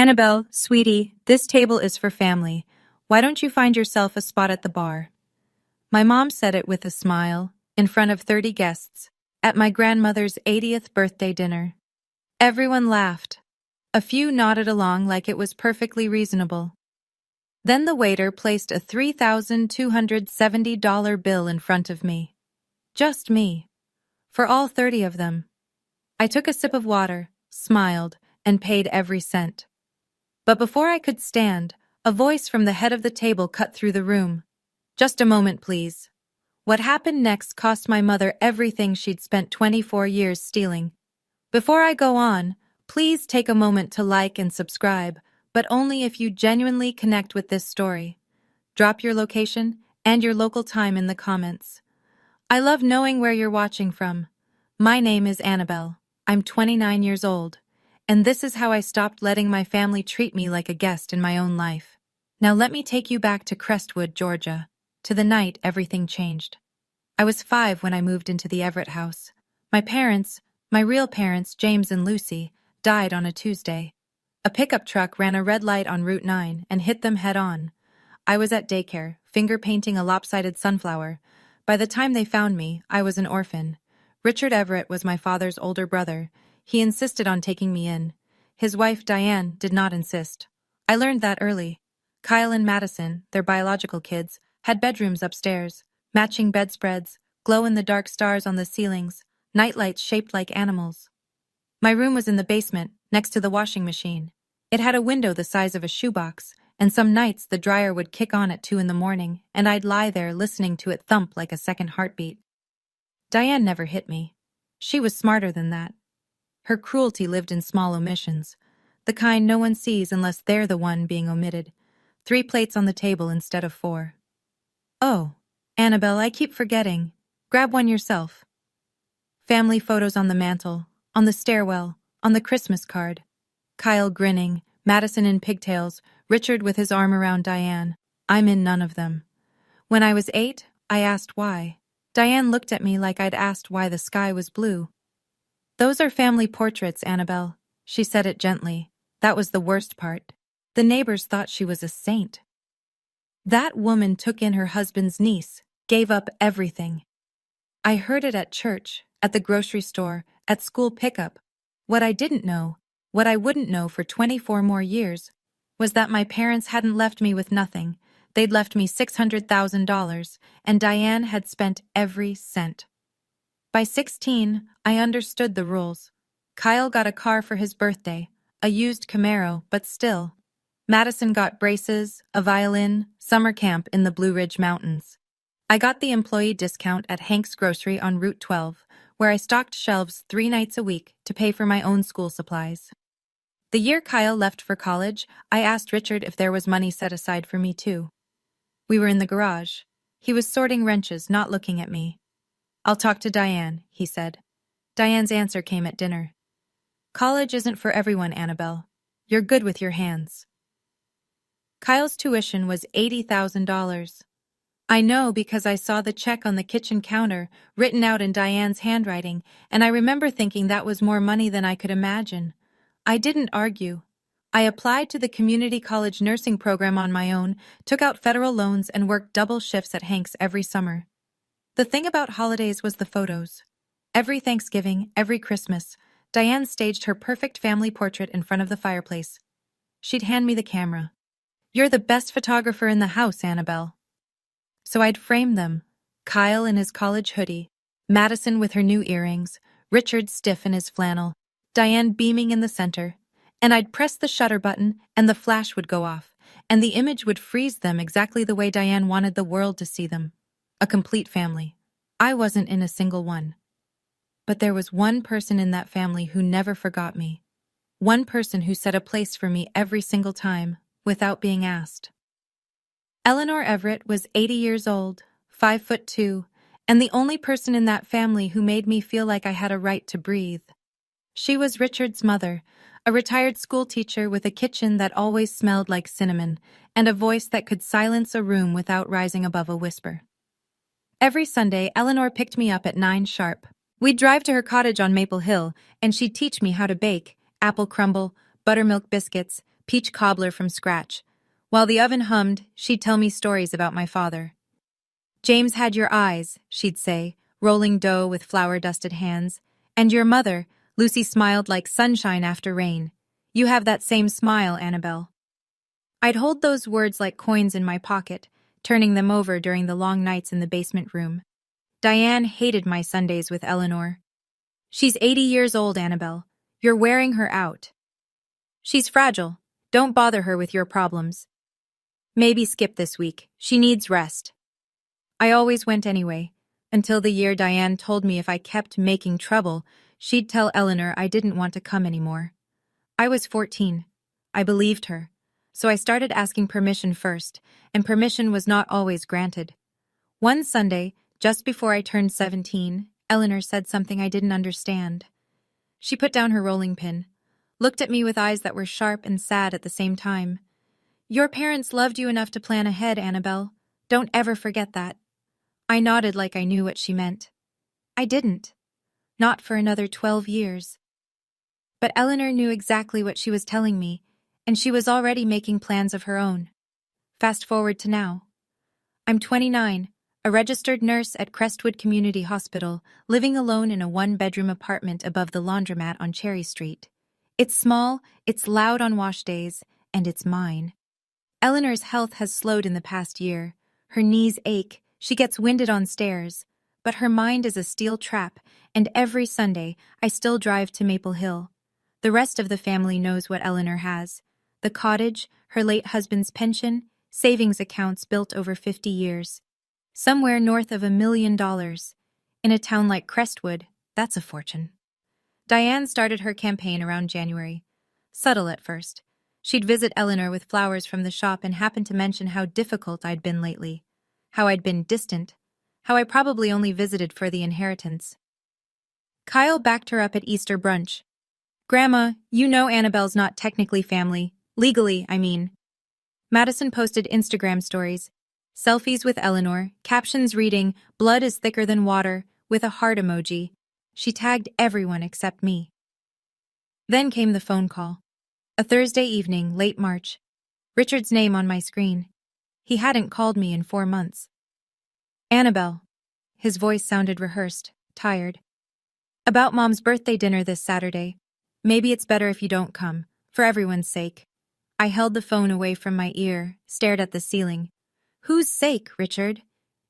Annabelle, sweetie, this table is for family. Why don't you find yourself a spot at the bar? My mom said it with a smile, in front of 30 guests, at my grandmother's 80th birthday dinner. Everyone laughed. A few nodded along like it was perfectly reasonable. Then the waiter placed a $3,270 bill in front of me. Just me. For all 30 of them. I took a sip of water, smiled, and paid every cent. But before I could stand, a voice from the head of the table cut through the room. Just a moment, please. What happened next cost my mother everything she'd spent 24 years stealing. Before I go on, please take a moment to like and subscribe, but only if you genuinely connect with this story. Drop your location and your local time in the comments. I love knowing where you're watching from. My name is Annabelle. I'm 29 years old, and this is how I stopped letting my family treat me like a guest in my own life. Now let me take you back to Crestwood, Georgia, to the night everything changed. I was 5 when I moved into the Everett house. My parents, my real parents, James and Lucy, died on a Tuesday. A pickup truck ran a red light on Route 9 and hit them head-on. I was at daycare, finger painting a lopsided sunflower. By the time they found me, I was an orphan. Richard Everett was my father's older brother. He insisted on taking me in. His wife, Diane, did not insist. I learned that early. Kyle and Madison, their biological kids, had bedrooms upstairs, matching bedspreads, glow-in-the-dark stars on the ceilings, nightlights shaped like animals. My room was in the basement, next to the washing machine. It had a window the size of a shoebox, and some nights the dryer would kick on at 2 in the morning, and I'd lie there listening to it thump like a second heartbeat. Diane never hit me. She was smarter than that. Her cruelty lived in small omissions, the kind no one sees unless they're the one being omitted. 3 plates on the table instead of 4. Oh, Annabelle, I keep forgetting. Grab one yourself. Family photos on the mantel, on the stairwell, on the Christmas card. Kyle grinning, Madison in pigtails, Richard with his arm around Diane. I'm in none of them. When I was 8, I asked why. Diane looked at me like I'd asked why the sky was blue. Those are family portraits, Annabelle. She said it gently. That was the worst part. The neighbors thought she was a saint. That woman took in her husband's niece, gave up everything. I heard it at church, at the grocery store, at school pickup. What I didn't know, what I wouldn't know for 24 more years, was that my parents hadn't left me with nothing. They'd left me $600,000, and Diane had spent every cent. By 16, I understood the rules. Kyle got a car for his birthday, a used Camaro, but still. Madison got braces, a violin, summer camp in the Blue Ridge Mountains. I got the employee discount at Hank's Grocery on Route 12, where I stocked shelves 3 nights a week to pay for my own school supplies. The year Kyle left for college, I asked Richard if there was money set aside for me too. We were in the garage. He was sorting wrenches, not looking at me. I'll talk to Diane, he said. Diane's answer came at dinner. College isn't for everyone, Annabelle. You're good with your hands. Kyle's tuition was $80,000. I know because I saw the check on the kitchen counter, written out in Diane's handwriting, and I remember thinking that was more money than I could imagine. I didn't argue. I applied to the community college nursing program on my own, took out federal loans, and worked double shifts at Hank's every summer. The thing about holidays was the photos. Every Thanksgiving, every Christmas, Diane staged her perfect family portrait in front of the fireplace. She'd hand me the camera. You're the best photographer in the house, Annabelle. So I'd frame them. Kyle in his college hoodie, Madison with her new earrings, Richard stiff in his flannel, Diane beaming in the center, and I'd press the shutter button and the flash would go off, and the image would freeze them exactly the way Diane wanted the world to see them. A complete family. I wasn't in a single one. But there was one person in that family who never forgot me. One person who set a place for me every single time, without being asked. Eleanor Everett was 80 years old, 5'2", and the only person in that family who made me feel like I had a right to breathe. She was Richard's mother, a retired schoolteacher with a kitchen that always smelled like cinnamon, and a voice that could silence a room without rising above a whisper. Every Sunday, Eleanor picked me up at 9 sharp. We'd drive to her cottage on Maple Hill, and she'd teach me how to bake, apple crumble, buttermilk biscuits, peach cobbler from scratch. While the oven hummed, she'd tell me stories about my father. James had your eyes, she'd say, rolling dough with flour-dusted hands. And your mother, Lucy smiled like sunshine after rain. You have that same smile, Annabelle. I'd hold those words like coins in my pocket, turning them over during the long nights in the basement room. Diane hated my Sundays with Eleanor. She's 80 years old, Annabelle. You're wearing her out. She's fragile. Don't bother her with your problems. Maybe skip this week. She needs rest. I always went anyway, until the year Diane told me if I kept making trouble, she'd tell Eleanor I didn't want to come anymore. I was 14. I believed her. So I started asking permission first, and permission was not always granted. One Sunday, just before I turned 17, Eleanor said something I didn't understand. She put down her rolling pin, looked at me with eyes that were sharp and sad at the same time. Your parents loved you enough to plan ahead, Annabelle. Don't ever forget that. I nodded like I knew what she meant. I didn't. Not for another 12 years. But Eleanor knew exactly what she was telling me, and she was already making plans of her own. Fast forward to now. I'm 29, a registered nurse at Crestwood Community Hospital, living alone in a one-bedroom apartment above the laundromat on Cherry Street. It's small, it's loud on wash days, and it's mine. Eleanor's health has slowed in the past year. Her knees ache, she gets winded on stairs, but her mind is a steel trap, and every Sunday I still drive to Maple Hill. The rest of the family knows what Eleanor has. The cottage, her late husband's pension, savings accounts built over 50 years. Somewhere north of $1 million. In a town like Crestwood, that's a fortune. Diane started her campaign around January. Subtle at first. She'd visit Eleanor with flowers from the shop and happen to mention how difficult I'd been lately. How I'd been distant. How I probably only visited for the inheritance. Kyle backed her up at Easter brunch. Grandma, you know Annabelle's not technically family. Legally, I mean. Madison posted Instagram stories. Selfies with Eleanor, captions reading, blood is thicker than water, with a heart emoji. She tagged everyone except me. Then came the phone call. A Thursday evening, late March. Richard's name on my screen. He hadn't called me in 4 months. Annabelle. His voice sounded rehearsed, tired. About Mom's birthday dinner this Saturday. Maybe it's better if you don't come, for everyone's sake. I held the phone away from my ear, stared at the ceiling. Whose sake, Richard?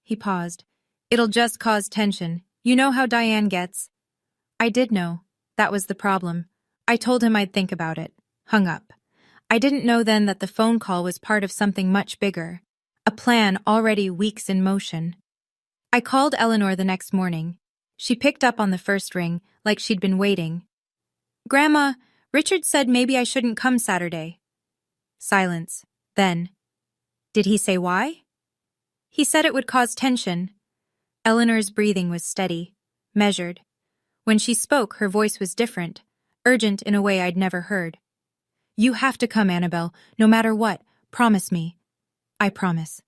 He paused. It'll just cause tension. You know how Diane gets. I did know. That was the problem. I told him I'd think about it. Hung up. I didn't know then that the phone call was part of something much bigger. A plan already weeks in motion. I called Eleanor the next morning. She picked up on the first ring, like she'd been waiting. Grandma, Richard said maybe I shouldn't come Saturday. Silence. Then. Did he say why? He said it would cause tension. Eleanor's breathing was steady, measured. When she spoke, her voice was different, urgent in a way I'd never heard. You have to come, Annabelle, no matter what. Promise me. I promise.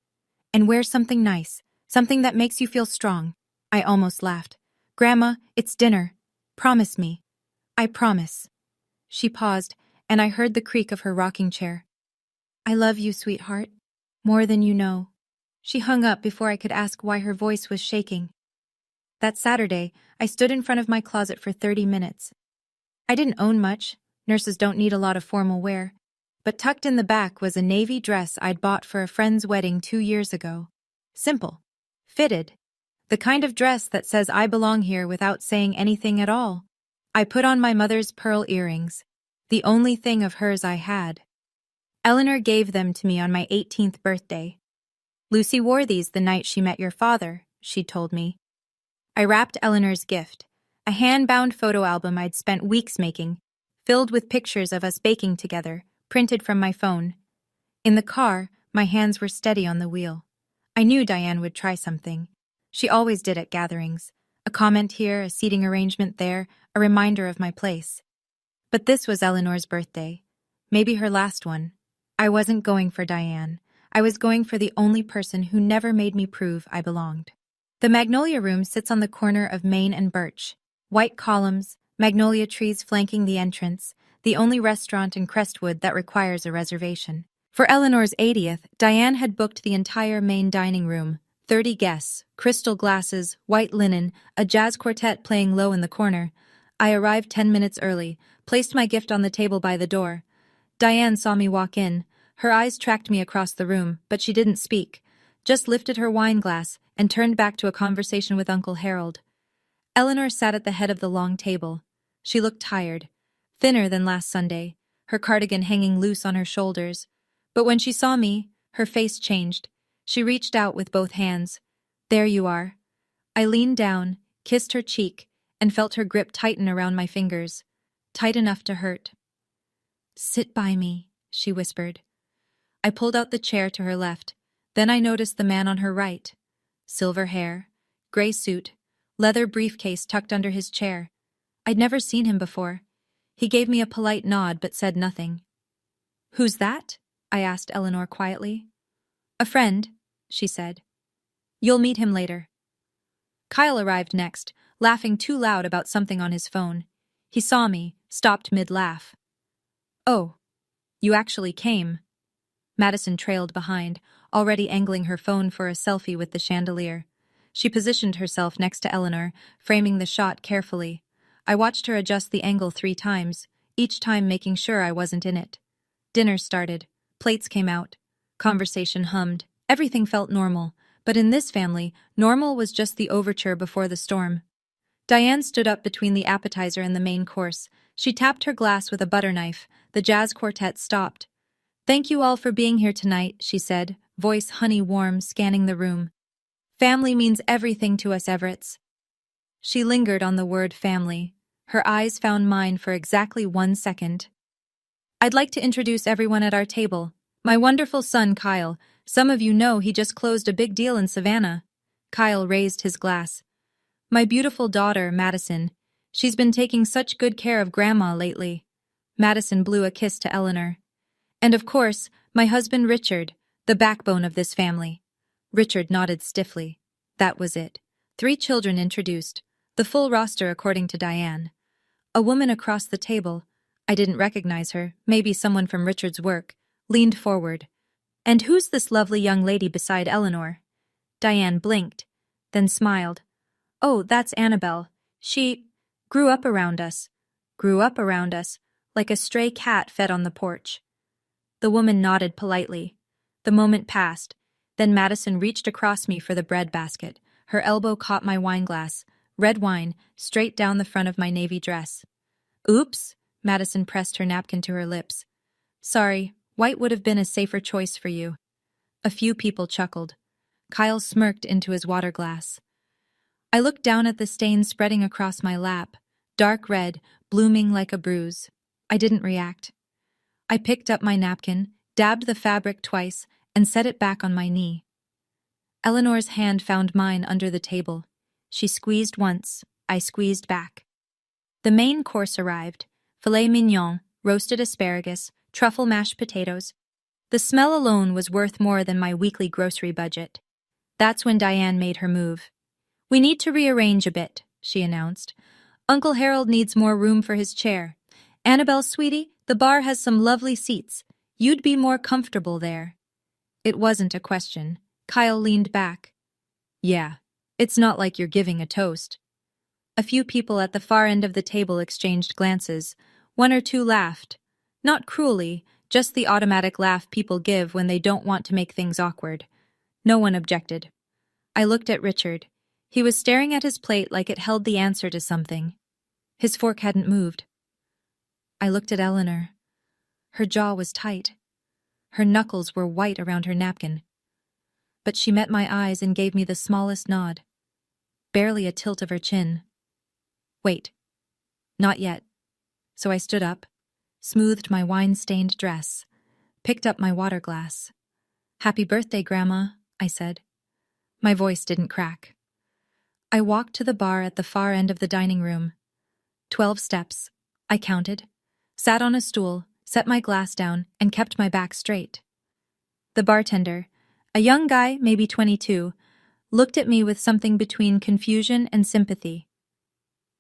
And wear something nice, something that makes you feel strong. I almost laughed. Grandma, it's dinner. Promise me. I promise. She paused, and I heard the creak of her rocking chair. I love you, sweetheart. More than you know. She hung up before I could ask why her voice was shaking. That Saturday, I stood in front of my closet for 30 minutes. I didn't own much. Nurses don't need a lot of formal wear. But tucked in the back was a navy dress I'd bought for a friend's wedding 2 years ago. Simple. Fitted. The kind of dress that says I belong here without saying anything at all. I put on my mother's pearl earrings. The only thing of hers I had. Eleanor gave them to me on my 18th birthday. Lucy wore these the night she met your father, she told me. I wrapped Eleanor's gift, a hand-bound photo album I'd spent weeks making, filled with pictures of us baking together, printed from my phone. In the car, my hands were steady on the wheel. I knew Diane would try something. She always did at gatherings. A comment here, a seating arrangement there, a reminder of my place. But this was Eleanor's birthday. Maybe her last one. I wasn't going for Diane. I was going for the only person who never made me prove I belonged. The Magnolia Room sits on the corner of Main and Birch. White columns, magnolia trees flanking the entrance, the only restaurant in Crestwood that requires a reservation. For Eleanor's 80th, Diane had booked the entire main dining room. 30 guests, crystal glasses, white linen, a jazz quartet playing low in the corner. I arrived 10 minutes early, placed my gift on the table by the door. Diane saw me walk in. Her eyes tracked me across the room, but she didn't speak, just lifted her wine glass and turned back to a conversation with Uncle Harold. Eleanor sat at the head of the long table. She looked tired, thinner than last Sunday, her cardigan hanging loose on her shoulders. But when she saw me, her face changed. She reached out with both hands. "There you are." I leaned down, kissed her cheek, and felt her grip tighten around my fingers, tight enough to hurt. "Sit by me," she whispered. I pulled out the chair to her left. Then I noticed the man on her right. Silver hair, gray suit, leather briefcase tucked under his chair. I'd never seen him before. He gave me a polite nod but said nothing. "Who's that?" I asked Eleanor quietly. "A friend," she said. "You'll meet him later." Kyle arrived next, laughing too loud about something on his phone. He saw me, stopped mid-laugh. "Oh, you actually came." Madison trailed behind, already angling her phone for a selfie with the chandelier. She positioned herself next to Eleanor, framing the shot carefully. I watched her adjust the angle 3 times, each time making sure I wasn't in it. Dinner started. Plates came out. Conversation hummed. Everything felt normal, but in this family, normal was just the overture before the storm. Diane stood up between the appetizer and the main course. She tapped her glass with a butter knife. The jazz quartet stopped. "Thank you all for being here tonight," she said, voice honey warm, scanning the room. "Family means everything to us Everetts." She lingered on the word family. Her eyes found mine for exactly 1 second. "I'd like to introduce everyone at our table. My wonderful son, Kyle. Some of you know he just closed a big deal in Savannah." Kyle raised his glass. "My beautiful daughter, Madison. She's been taking such good care of Grandma lately." Madison blew a kiss to Eleanor. "And of course, my husband Richard, the backbone of this family." Richard nodded stiffly. That was it. 3 children introduced. The full roster according to Diane. A woman across the table, I didn't recognize her, maybe someone from Richard's work, leaned forward. "And who's this lovely young lady beside Eleanor?" Diane blinked, then smiled. "Oh, that's Annabelle. She grew up around us. Grew up around us, like a stray cat fed on the porch." The woman nodded politely. The moment passed. Then Madison reached across me for the bread basket. Her elbow caught my wine glass, red wine, straight down the front of my navy dress. "Oops," Madison pressed her napkin to her lips. "Sorry, white would have been a safer choice for you." A few people chuckled. Kyle smirked into his water glass. I looked down at the stain spreading across my lap, dark red, blooming like a bruise. I didn't react. I picked up my napkin, dabbed the fabric twice, and set it back on my knee. Eleanor's hand found mine under the table. She squeezed once. I squeezed back. The main course arrived. Filet mignon, roasted asparagus, truffle mashed potatoes. The smell alone was worth more than my weekly grocery budget. That's when Diane made her move. "We need to rearrange a bit," she announced. "Uncle Harold needs more room for his chair. Annabelle, sweetie, the bar has some lovely seats. You'd be more comfortable there." It wasn't a question. Kyle leaned back. "Yeah, it's not like you're giving a toast." A few people at the far end of the table exchanged glances. 1 or 2 laughed. Not cruelly, just the automatic laugh people give when they don't want to make things awkward. No one objected. I looked at Richard. He was staring at his plate like it held the answer to something. His fork hadn't moved. I looked at Eleanor. Her jaw was tight. Her knuckles were white around her napkin. But she met my eyes and gave me the smallest nod. Barely a tilt of her chin. "Wait. Not yet." So I stood up, smoothed my wine-stained dress, picked up my water glass. "Happy birthday, Grandma," I said. My voice didn't crack. I walked to the bar at the far end of the dining room. 12 steps. I counted, sat on a stool, set my glass down, and kept my back straight. The bartender, a young guy, maybe 22, looked at me with something between confusion and sympathy.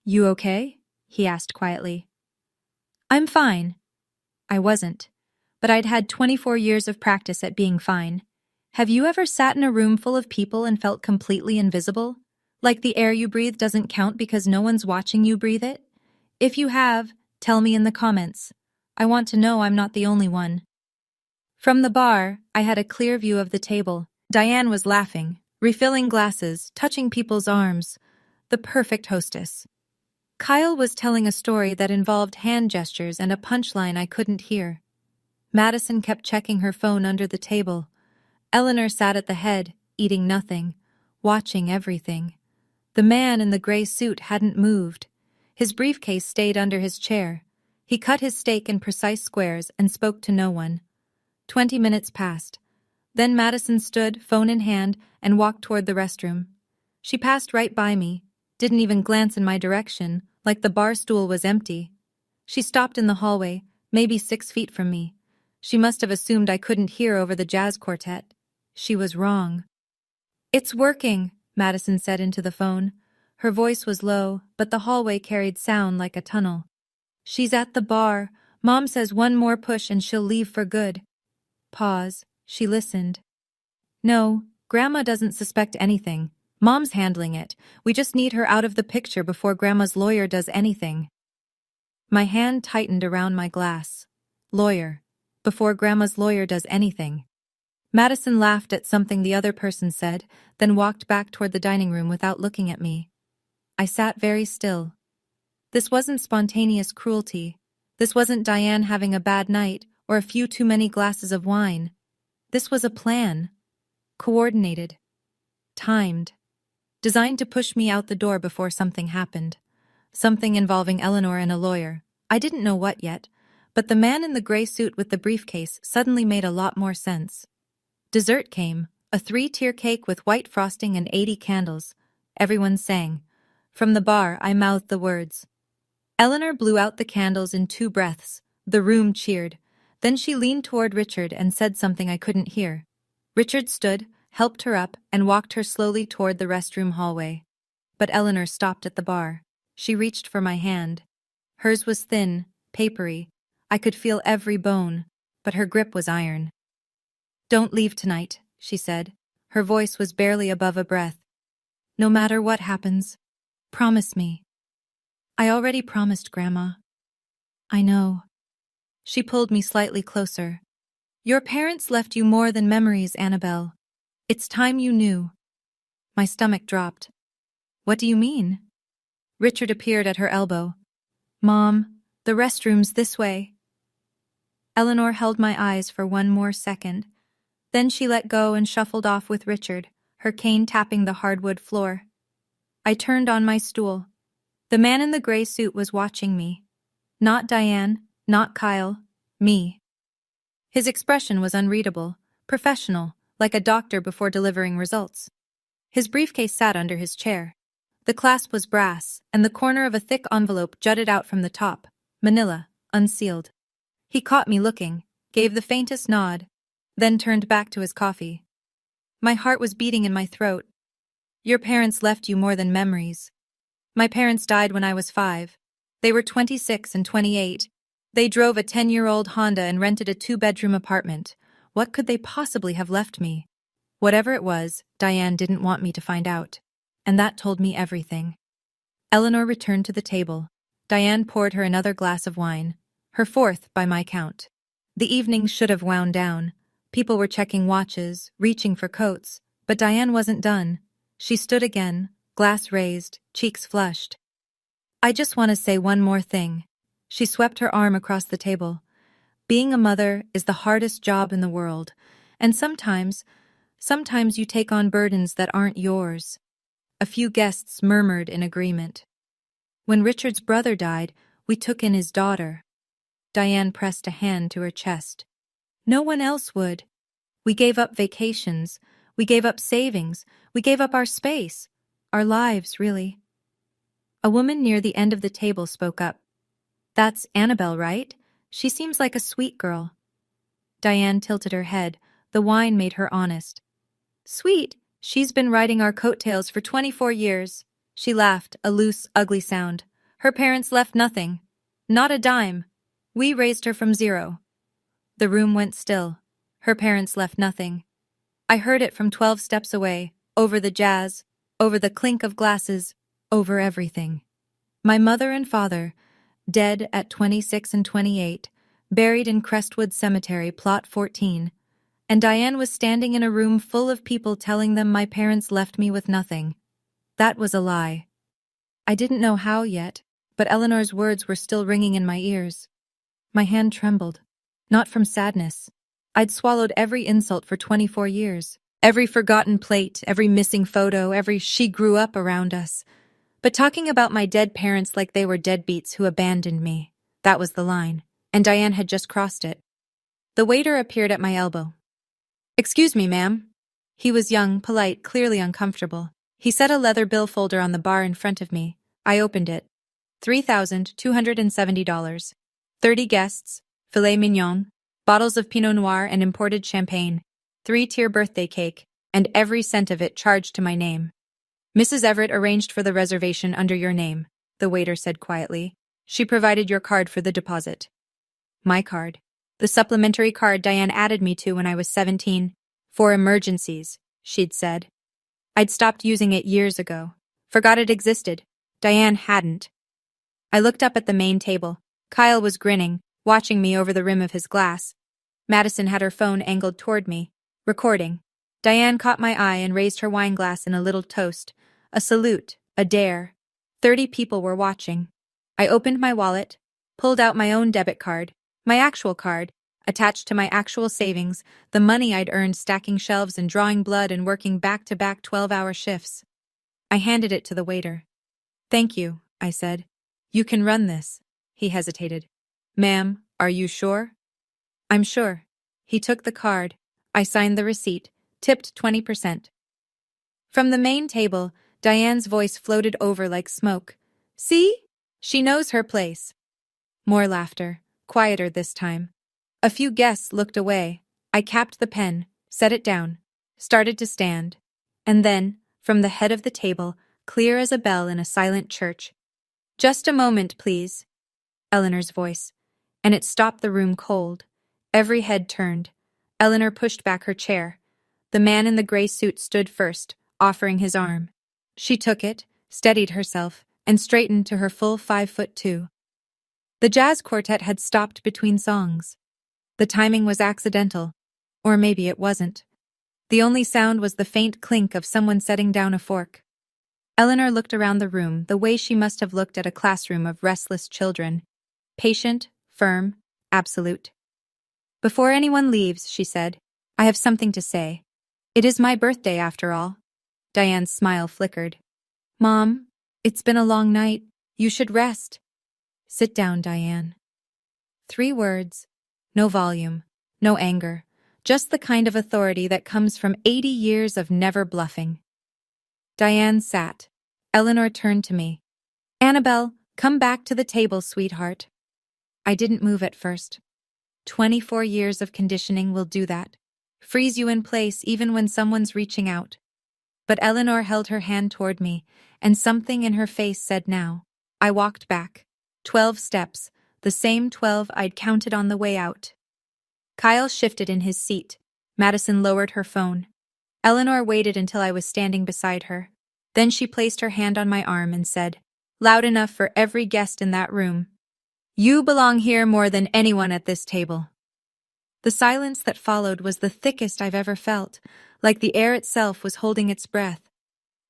"You okay?" he asked quietly. I'm fine. I wasn't. But I'd had 24 years of practice at being fine. Have you ever sat in a room full of people and felt completely invisible? Like the air you breathe doesn't count because no one's watching you breathe it? If you have, tell me in the comments. I want to know I'm not the only one. From the bar, I had a clear view of the table. Diane was laughing, refilling glasses, touching people's arms. The perfect hostess. Kyle was telling a story that involved hand gestures and a punchline I couldn't hear. Madison kept checking her phone under the table. Eleanor sat at the head, eating nothing, watching everything. The man in the gray suit hadn't moved. His briefcase stayed under his chair. He cut his steak in precise squares and spoke to no one. 20 minutes passed. Then Madison stood, phone in hand, and walked toward the restroom. She passed right by me, didn't even glance in my direction, like the bar stool was empty. She stopped in the hallway, maybe 6 feet from me. She must have assumed I couldn't hear over the jazz quartet. She was wrong. "It's working," Madison said into the phone. Her voice was low, but the hallway carried sound like a tunnel. "She's at the bar. Mom says one more push and she'll leave for good." Pause. She listened. "No, Grandma doesn't suspect anything. Mom's handling it. We just need her out of the picture before Grandma's lawyer does anything." My hand tightened around my glass. Lawyer. Before Grandma's lawyer does anything. Madison laughed at something the other person said, then walked back toward the dining room without looking at me. I sat very still. This wasn't spontaneous cruelty. This wasn't Diane having a bad night or a few too many glasses of wine. This was a plan. Coordinated. Timed. Designed to push me out the door before something happened. Something involving Eleanor and a lawyer. I didn't know what yet, but the man in the gray suit with the briefcase suddenly made a lot more sense. Dessert came, a 3-tier cake with white frosting and 80 candles. Everyone sang. From the bar, I mouthed the words. Eleanor blew out the candles in 2 breaths. The room cheered. Then she leaned toward Richard and said something I couldn't hear. Richard stood, helped her up, and walked her slowly toward the restroom hallway. But Eleanor stopped at the bar. She reached for my hand. Hers was thin, papery. I could feel every bone, but her grip was iron. "Don't leave tonight," she said. Her voice was barely above a breath. "No matter what happens, promise me." "I already promised, Grandma." "I know." She pulled me slightly closer. "Your parents left you more than memories, Annabelle. It's time you knew." My stomach dropped. "What do you mean?" Richard appeared at her elbow. "Mom, the restroom's this way." Eleanor held my eyes for one more second. Then she let go and shuffled off with Richard, her cane tapping the hardwood floor. I turned on my stool. The man in the gray suit was watching me. Not Diane, not Kyle, me. His expression was unreadable, professional, like a doctor before delivering results. His briefcase sat under his chair. The clasp was brass, and the corner of a thick envelope jutted out from the top, manila, unsealed. He caught me looking, gave the faintest nod, then turned back to his coffee. My heart was beating in my throat. "Your parents left you more than memories." My parents died when I was 5. They were 26 and 28. They drove a 10-year-old Honda and rented a 2-bedroom apartment. What could they possibly have left me? Whatever it was, Diane didn't want me to find out. And that told me everything. Eleanor returned to the table. Diane poured her another glass of wine, her 4th by my count. The evening should have wound down. People were checking watches, reaching for coats, but Diane wasn't done. She stood again, glass raised, cheeks flushed. "I just want to say one more thing." She swept her arm across the table. "Being a mother is the hardest job in the world, and sometimes you take on burdens that aren't yours." A few guests murmured in agreement. "When Richard's brother died, we took in his daughter." Diane pressed a hand to her chest. "No one else would. We gave up vacations. We gave up savings. We gave up our space. Our lives, really." A woman near the end of the table spoke up. "That's Annabelle, right? She seems like a sweet girl." Diane tilted her head. The wine made her honest. "Sweet? She's been riding our coattails for 24 years. She laughed, a loose, ugly sound. "Her parents left nothing. Not a dime. We raised her from zero. The room went still. Her parents left nothing. I heard it from 12 steps away, over the jazz, over the clink of glasses, over everything. My mother and father, dead at 26 and 28, buried in Crestwood Cemetery, Plot 14, and Diane was standing in a room full of people telling them my parents left me with nothing. That was a lie. I didn't know how yet, but Eleanor's words were still ringing in my ears. My hand trembled, not from sadness. I'd swallowed every insult for 24 years, every forgotten plate, every missing photo, every she grew up around us. But talking about my dead parents like they were deadbeats who abandoned me, that was the line, and Diane had just crossed it. The waiter appeared at my elbow. "Excuse me, ma'am." He was young, polite, clearly uncomfortable. He set a leather bill folder on the bar in front of me. I opened it. $3,270. 30 guests, filet mignon, bottles of Pinot Noir and imported champagne, 3-tier birthday cake, and every cent of it charged to my name. "Mrs. Everett arranged for the reservation under your name," the waiter said quietly. "She provided your card for the deposit." My card. The supplementary card Diane added me to when I was 17. "For emergencies," she'd said. I'd stopped using it years ago. Forgot it existed. Diane hadn't. I looked up at the main table. Kyle was grinning, watching me over the rim of his glass. Madison had her phone angled toward me, recording. Diane caught my eye and raised her wine glass in a little toast. A salute, a dare. 30 people were watching. I opened my wallet, pulled out my own debit card, my actual card, attached to my actual savings, the money I'd earned stacking shelves and drawing blood and working back-to-back 12-hour shifts. I handed it to the waiter. "Thank you," I said. "You can run this." He hesitated. "Ma'am, are you sure?" "I'm sure." He took the card. I signed the receipt, tipped 20%. From the main table, Diane's voice floated over like smoke. "See? She knows her place." More laughter, quieter this time. A few guests looked away. I capped the pen, set it down, started to stand. And then, from the head of the table, clear as a bell in a silent church, "Just a moment, please." Eleanor's voice. And it stopped the room cold. Every head turned. Eleanor pushed back her chair. The man in the gray suit stood first, offering his arm. She took it, steadied herself, and straightened to her full 5'2". The jazz quartet had stopped between songs. The timing was accidental, or maybe it wasn't. The only sound was the faint clink of someone setting down a fork. Eleanor looked around the room the way she must have looked at a classroom of restless children. Patient, firm, absolute. "Before anyone leaves," she said, "I have something to say. It is my birthday after all." Diane's smile flickered. "Mom, it's been a long night. You should rest." "Sit down, Diane." 3 words. No volume, no anger, just the kind of authority that comes from 80 years of never bluffing. Diane sat. Eleanor turned to me. "Annabelle, come back to the table, sweetheart." I didn't move at first. 24 years of conditioning will do that. Freeze you in place even when someone's reaching out. But Eleanor held her hand toward me, and something in her face said now. I walked back. 12 steps. The same 12 I'd counted on the way out. Kyle shifted in his seat. Madison lowered her phone. Eleanor waited until I was standing beside her. Then she placed her hand on my arm and said, loud enough for every guest in that room, "You belong here more than anyone at this table." The silence that followed was the thickest I've ever felt, like the air itself was holding its breath.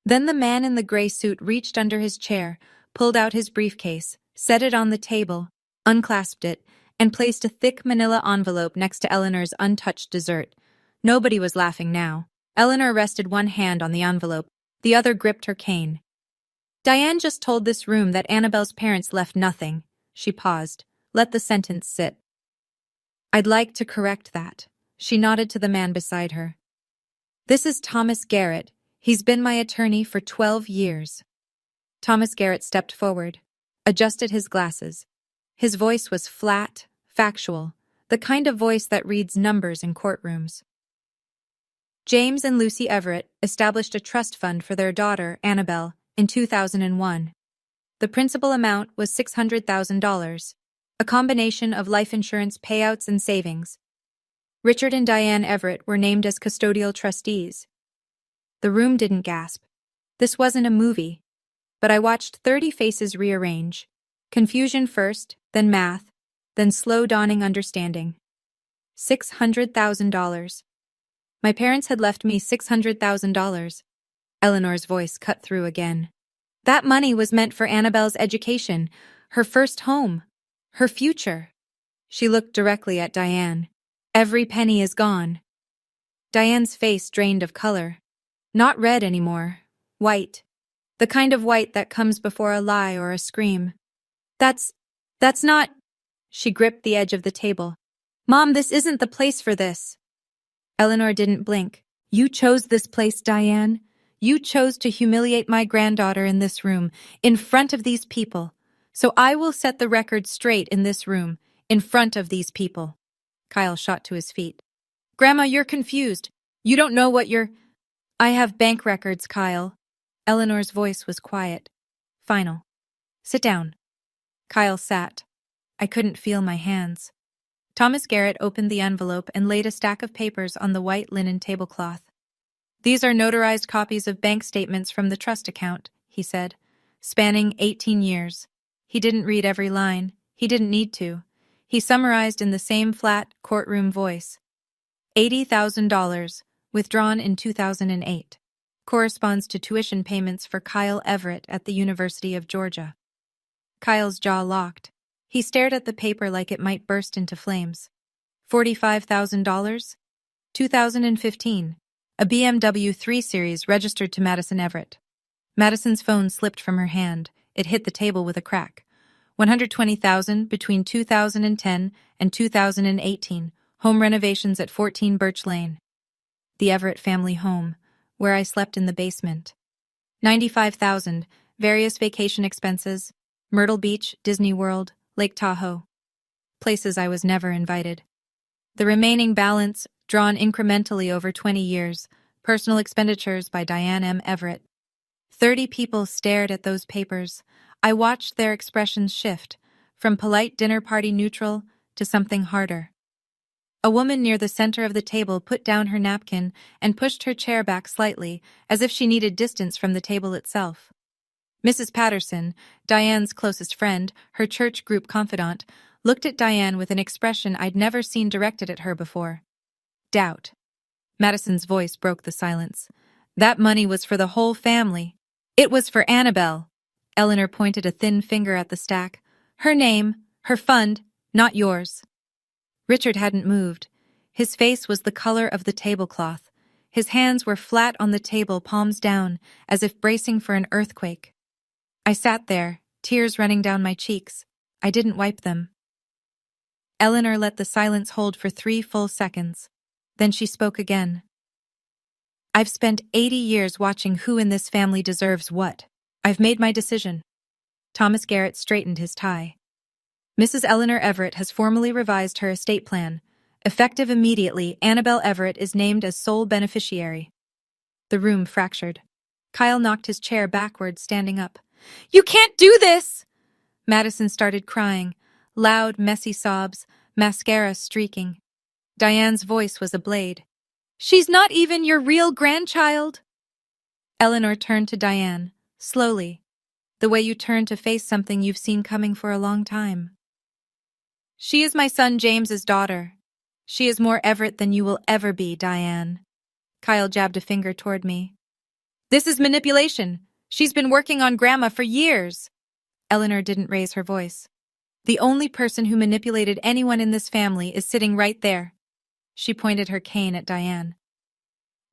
Then the man in the gray suit reached under his chair, pulled out his briefcase, set it on the table, unclasped it, and placed a thick manila envelope next to Eleanor's untouched dessert. Nobody was laughing now. Eleanor rested one hand on the envelope, the other gripped her cane. "Diane just told this room that Annabelle's parents left nothing." She paused. Let the sentence sit. "I'd like to correct that." She nodded to the man beside her. "This is Thomas Garrett. He's been my attorney for 12 years. Thomas Garrett stepped forward, adjusted his glasses. His voice was flat, factual, the kind of voice that reads numbers in courtrooms. James and Lucy Everett established a trust fund for their daughter, Annabelle, in 2001. The principal amount was $600,000. a combination of life insurance payouts and savings. Richard and Diane Everett were named as custodial trustees. The room didn't gasp. This wasn't a movie. But I watched 30 faces rearrange. Confusion first, then math, then slow dawning understanding. $600,000. My parents had left me $600,000. Eleanor's voice cut through again. That money was meant for Annabelle's education, her first home, her future. She looked directly at Diane. Every penny is gone. Diane's face drained of color. Not red anymore. White. The kind of white that comes before a lie or a scream. That's not... She gripped the edge of the table. Mom, this isn't the place for this. Eleanor didn't blink. You chose this place, Diane. You chose to humiliate my granddaughter in this room, in front of these people. So I will set the record straight in this room, in front of these people. Kyle shot to his feet. Grandma, you're confused. You don't know what you're... I have bank records, Kyle. Eleanor's voice was quiet. Final. Sit down. Kyle sat. I couldn't feel my hands. Thomas Garrett opened the envelope and laid a stack of papers on the white linen tablecloth. These are notarized copies of bank statements from the trust account, he said, spanning 18 years. He didn't read every line. He didn't need to. He summarized in the same flat, courtroom voice. $80,000, withdrawn in 2008. Corresponds to tuition payments for Kyle Everett at the University of Georgia. Kyle's jaw locked. He stared at the paper like it might burst into flames. $45,000? 2015. A BMW 3 Series registered to Madison Everett. Madison's phone slipped from her hand. It hit the table with a crack. $120,000 between 2010 and 2018. Home renovations at 14 Birch Lane. The Everett family home, where I slept in the basement. $95,000, various vacation expenses, Myrtle Beach, Disney World, Lake Tahoe. Places I was never invited. The remaining balance, drawn incrementally over 20 years, personal expenditures by Diane M. Everett. 30 people stared at those papers. I watched their expressions shift, from polite dinner party neutral to something harder. A woman near the center of the table put down her napkin and pushed her chair back slightly, as if she needed distance from the table itself. Mrs. Patterson, Diane's closest friend, her church group confidant, looked at Diane with an expression I'd never seen directed at her before. Doubt. Madison's voice broke the silence. That money was for the whole family. It was for Annabelle. Eleanor pointed a thin finger at the stack. Her name, her fund, not yours. Richard hadn't moved. His face was the color of the tablecloth. His hands were flat on the table, palms down, as if bracing for an earthquake. I sat there, tears running down my cheeks. I didn't wipe them. Eleanor let the silence hold for 3 full seconds. Then she spoke again. I've spent 80 years watching who in this family deserves what. I've made my decision. Thomas Garrett straightened his tie. Mrs. Eleanor Everett has formally revised her estate plan. Effective immediately, Annabelle Everett is named as sole beneficiary. The room fractured. Kyle knocked his chair backward, standing up. You can't do this! Madison started crying. Loud, messy sobs, mascara streaking. Diane's voice was a blade. She's not even your real grandchild! Eleanor turned to Diane, slowly, the way you turn to face something you've seen coming for a long time. She is my son James's daughter. She is more Everett than you will ever be, Diane. Kyle jabbed a finger toward me. This is manipulation. She's been working on Grandma for years. Eleanor didn't raise her voice. The only person who manipulated anyone in this family is sitting right there. She pointed her cane at Diane.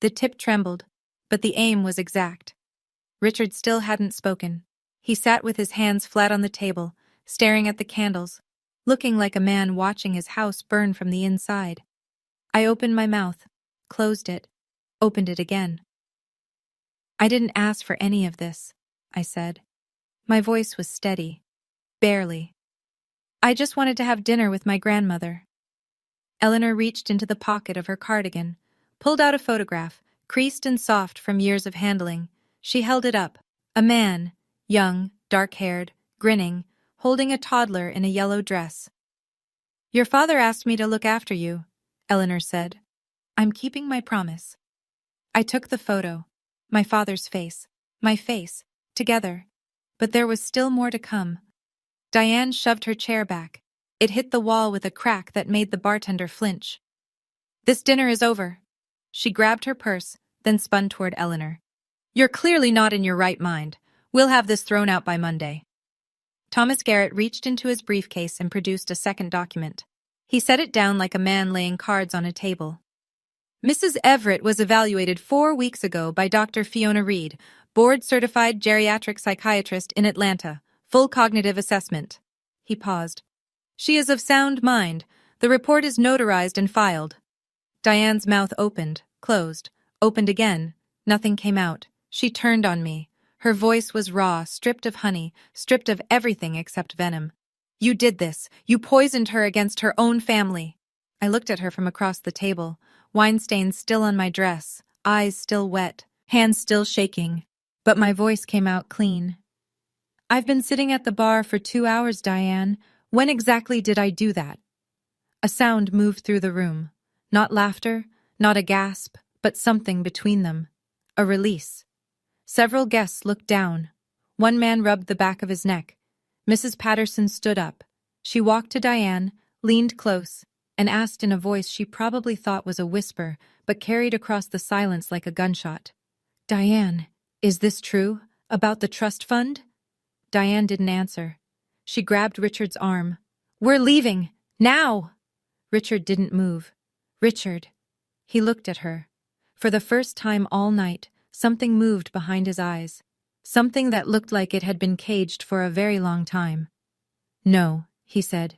The tip trembled, but the aim was exact. Richard still hadn't spoken. He sat with his hands flat on the table, staring at the candles, looking like a man watching his house burn from the inside. I opened my mouth, closed it, opened it again. I didn't ask for any of this, I said. My voice was steady. Barely. I just wanted to have dinner with my grandmother. Eleanor reached into the pocket of her cardigan, pulled out a photograph, creased and soft from years of handling. She held it up. A man, young, dark-haired, grinning, holding a toddler in a yellow dress. Your father asked me to look after you, Eleanor said. I'm keeping my promise. I took the photo. My father's face. My face. Together. But there was still more to come. Diane shoved her chair back. It hit the wall with a crack that made the bartender flinch. This dinner is over. She grabbed her purse, then spun toward Eleanor. You're clearly not in your right mind. We'll have this thrown out by Monday. Thomas Garrett reached into his briefcase and produced a second document. He set it down like a man laying cards on a table. Mrs. Everett was evaluated 4 weeks ago by Dr. Fiona Reed, board-certified geriatric psychiatrist in Atlanta. Full cognitive assessment. He paused. She is of sound mind. The report is notarized and filed. Diane's mouth opened, closed, opened again. Nothing came out. She turned on me. Her voice was raw, stripped of honey, stripped of everything except venom. You did this. You poisoned her against her own family. I looked at her from across the table, wine stains still on my dress, eyes still wet, hands still shaking. But my voice came out clean. I've been sitting at the bar for 2 hours, Diane. When exactly did I do that? A sound moved through the room. Not laughter, not a gasp, but something between them. A release. Several guests looked down. One man rubbed the back of his neck. Mrs. Patterson stood up. She walked to Diane, leaned close, and asked in a voice she probably thought was a whisper, but carried across the silence like a gunshot. Diane, is this true? About the trust fund? Diane didn't answer. She grabbed Richard's arm. We're leaving! Now! Richard didn't move. Richard. He looked at her. For the first time all night, something moved behind his eyes. Something that looked like it had been caged for a very long time. No, he said.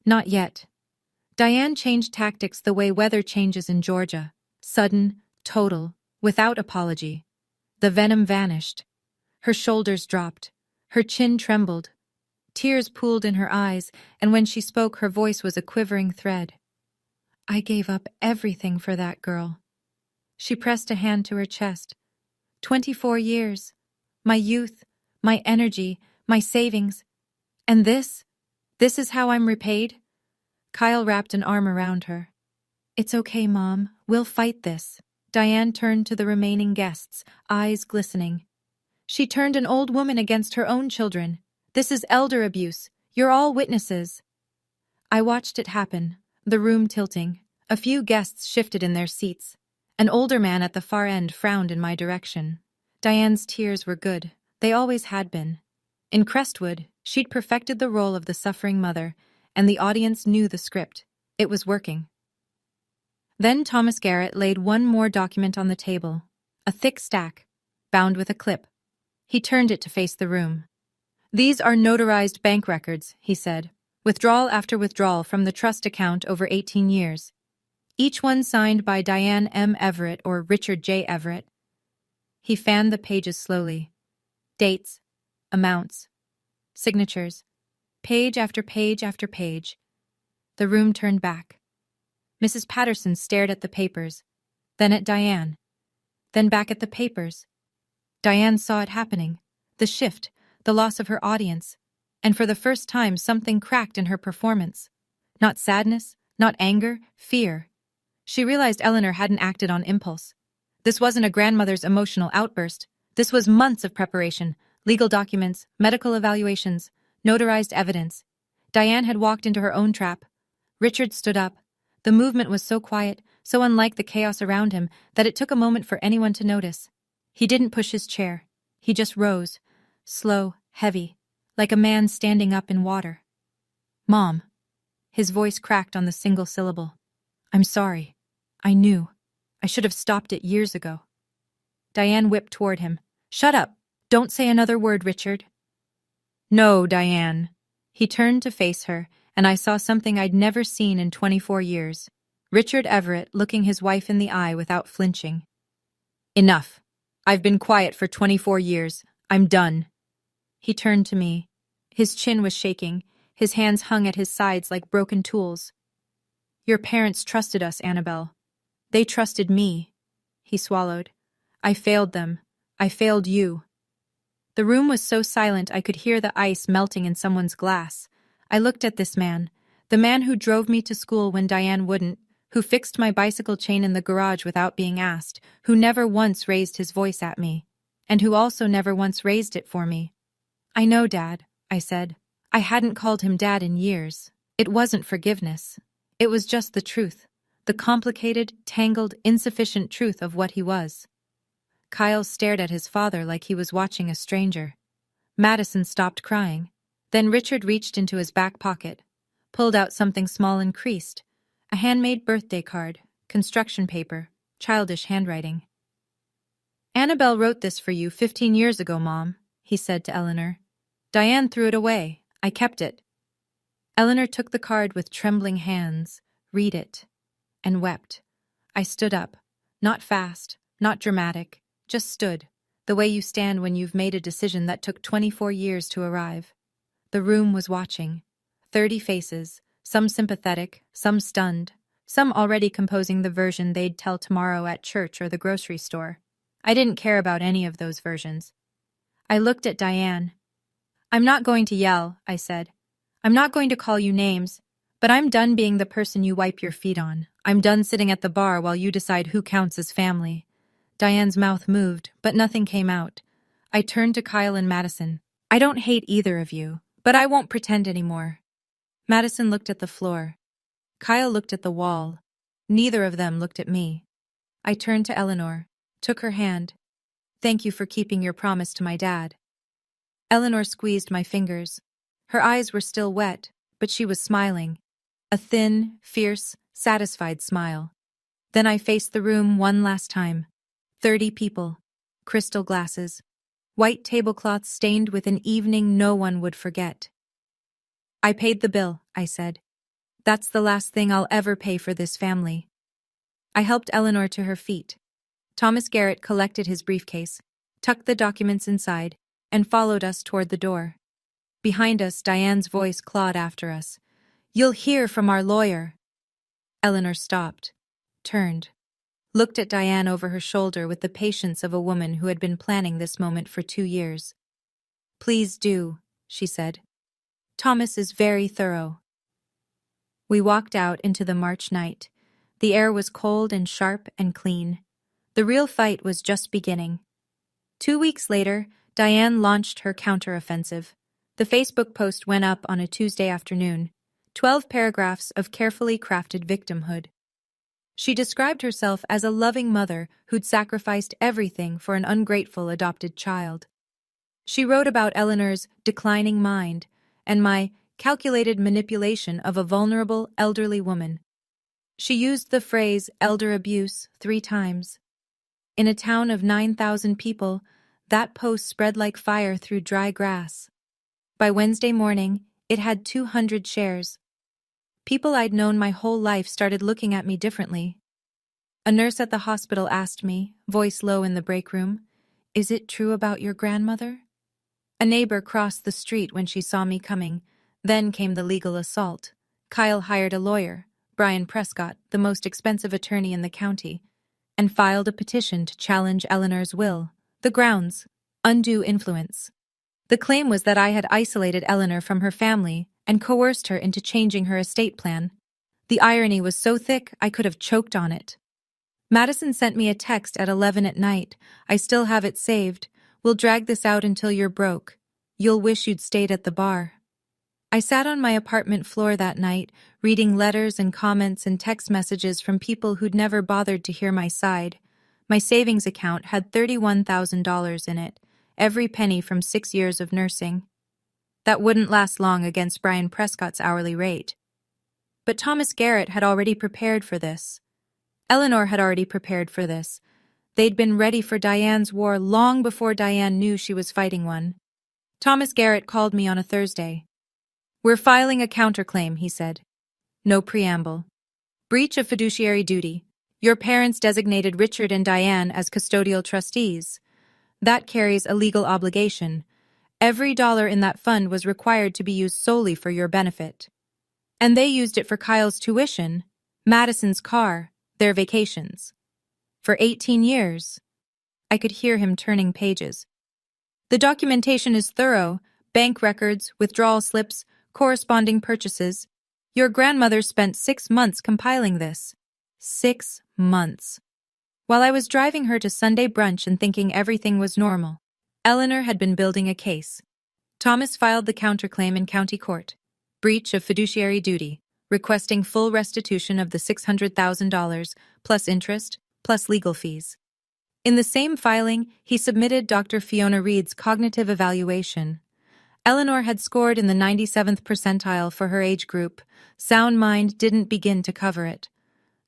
Not yet. Diane changed tactics the way weather changes in Georgia. Sudden, total, without apology. The venom vanished. Her shoulders dropped. Her chin trembled. Tears pooled in her eyes, and when she spoke, her voice was a quivering thread. I gave up everything for that girl. She pressed a hand to her chest. 24 years. My youth, my energy, my savings. And this is how I'm repaid? Kyle wrapped an arm around her. It's okay, Mom. We'll fight this. Diane turned to the remaining guests, eyes glistening. She turned an old woman against her own children. This is elder abuse. You're all witnesses. I watched it happen, the room tilting. A few guests shifted in their seats. An older man at the far end frowned in my direction. Diane's tears were good. They always had been. In Crestwood, she'd perfected the role of the suffering mother, and the audience knew the script. It was working. Then Thomas Garrett laid one more document on the table, a thick stack, bound with a clip. He turned it to face the room. These are notarized bank records, he said, withdrawal after withdrawal from the trust account over 18 years. Each one signed by Diane M. Everett or Richard J. Everett. He fanned the pages slowly. Dates, amounts, signatures, page after page after page. The room turned back. Mrs. Patterson stared at the papers, then at Diane, then back at the papers. Diane saw it happening, the shift, the loss of her audience, and for the first time something cracked in her performance. Not sadness, not anger, fear. She realized Eleanor hadn't acted on impulse. This wasn't a grandmother's emotional outburst. This was months of preparation, legal documents, medical evaluations, notarized evidence. Diane had walked into her own trap. Richard stood up. The movement was so quiet, so unlike the chaos around him, that it took a moment for anyone to notice. He didn't push his chair. He just rose, slow, heavy, like a man standing up in water. Mom. His voice cracked on the single syllable. I'm sorry. I knew. I should have stopped it years ago. Diane whipped toward him. Shut up. Don't say another word, Richard. No, Diane. He turned to face her, and I saw something I'd never seen in 24 years. Richard Everett looking his wife in the eye without flinching. Enough. I've been quiet for 24 years. I'm done. He turned to me. His chin was shaking. His hands hung at his sides like broken tools. Your parents trusted us, Annabelle. They trusted me. He swallowed. I failed them. I failed you. The room was so silent I could hear the ice melting in someone's glass. I looked at this man, The man who drove me to school when Diane wouldn't, who fixed my bicycle chain in the garage without being asked, who never once raised his voice at me, and who also never once raised it for me. I know, Dad, I said. I hadn't called him Dad in years. It wasn't forgiveness. It was just the truth, the complicated, tangled, insufficient truth of what he was. Kyle stared at his father like he was watching a stranger. Madison stopped crying. Then Richard reached into his back pocket, pulled out something small and creased, a handmade birthday card, construction paper, childish handwriting. Annabelle wrote this for you 15 years ago, Mom, he said to Eleanor. Diane threw it away. I kept it. Eleanor took the card with trembling hands, read it, and wept. I stood up. Not fast, not dramatic, just stood, the way you stand when you've made a decision that took 24 years to arrive. The room was watching. 30 faces, some sympathetic, some stunned, some already composing the version they'd tell tomorrow at church or the grocery store. I didn't care about any of those versions. I looked at Diane. I'm not going to yell, I said. I'm not going to call you names, but I'm done being the person you wipe your feet on. I'm done sitting at the bar while you decide who counts as family. Diane's mouth moved, but nothing came out. I turned to Kyle and Madison. I don't hate either of you, but I won't pretend anymore. Madison looked at the floor. Kyle looked at the wall. Neither of them looked at me. I turned to Eleanor, took her hand. Thank you for keeping your promise to my dad. Eleanor squeezed my fingers. Her eyes were still wet, but she was smiling. A thin, fierce, satisfied smile. Then I faced the room one last time. 30 people. Crystal glasses. White tablecloths stained with an evening no one would forget. I paid the bill, I said. That's the last thing I'll ever pay for this family. I helped Eleanor to her feet. Thomas Garrett collected his briefcase, tucked the documents inside, and followed us toward the door. Behind us, Diane's voice clawed after us. You'll hear from our lawyer. Eleanor stopped, turned, looked at Diane over her shoulder with the patience of a woman who had been planning this moment for 2 years. Please do, she said. Thomas is very thorough. We walked out into the March night. The air was cold and sharp and clean. The real fight was just beginning. 2 weeks later, Diane launched her counteroffensive. The Facebook post went up on a Tuesday afternoon. 12 paragraphs of carefully crafted victimhood. She described herself as a loving mother who'd sacrificed everything for an ungrateful adopted child. She wrote about Eleanor's declining mind and my calculated manipulation of a vulnerable elderly woman. She used the phrase elder abuse 3 times. In a town of 9,000 people, that post spread like fire through dry grass. By Wednesday morning, it had 200 shares. People I'd known my whole life started looking at me differently. A nurse at the hospital asked me, voice low in the break room, "Is it true about your grandmother?" A neighbor crossed the street when she saw me coming. Then came the legal assault. Kyle hired a lawyer, Brian Prescott, the most expensive attorney in the county, and filed a petition to challenge Eleanor's will. The grounds: undue influence. The claim was that I had isolated Eleanor from her family and coerced her into changing her estate plan. The irony was so thick I could have choked on it. Madison sent me a text at 11 at night. I still have it saved. We'll drag this out until you're broke. You'll wish you'd stayed at the bar. I sat on my apartment floor that night, reading letters and comments and text messages from people who'd never bothered to hear my side. My savings account had $31,000 in it, every penny from 6 years of nursing. That wouldn't last long against Brian Prescott's hourly rate. But Thomas Garrett had already prepared for this. Eleanor had already prepared for this. They'd been ready for Diane's war long before Diane knew she was fighting one. Thomas Garrett called me on a Thursday. "We're filing a counterclaim," he said. No preamble. Breach of fiduciary duty. Your parents designated Richard and Diane as custodial trustees. That carries a legal obligation. Every dollar in that fund was required to be used solely for your benefit. And they used it for Kyle's tuition, Madison's car, their vacations. For 18 years. I could hear him turning pages. The documentation is thorough: bank records, withdrawal slips, corresponding purchases. Your grandmother spent 6 months compiling this. 6 months. While I was driving her to Sunday brunch and thinking everything was normal, Eleanor had been building a case. Thomas filed the counterclaim in county court. Breach of fiduciary duty, requesting full restitution of the $600,000, plus interest, plus legal fees. In the same filing, he submitted Dr. Fiona Reed's cognitive evaluation. Eleanor had scored in the 97th percentile for her age group. Sound mind didn't begin to cover it.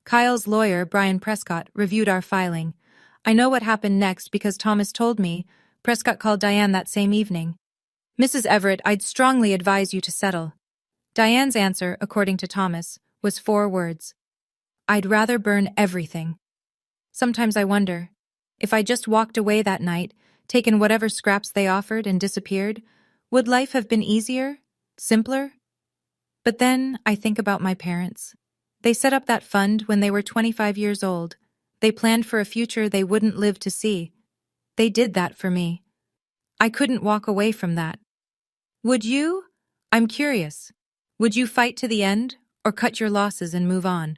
Kyle's lawyer, Brian Prescott, reviewed our filing. I know what happened next because Thomas told me. Prescott called Diane that same evening. Mrs. Everett, I'd strongly advise you to settle. Diane's answer, according to Thomas, was 4 words. I'd rather burn everything. Sometimes I wonder, if I just walked away that night, taken whatever scraps they offered and disappeared, would life have been easier? Simpler? But then I think about my parents. They set up that fund when they were 25 years old. They planned for a future they wouldn't live to see. They did that for me. I couldn't walk away from that. Would you? I'm curious. Would you fight to the end, or cut your losses and move on?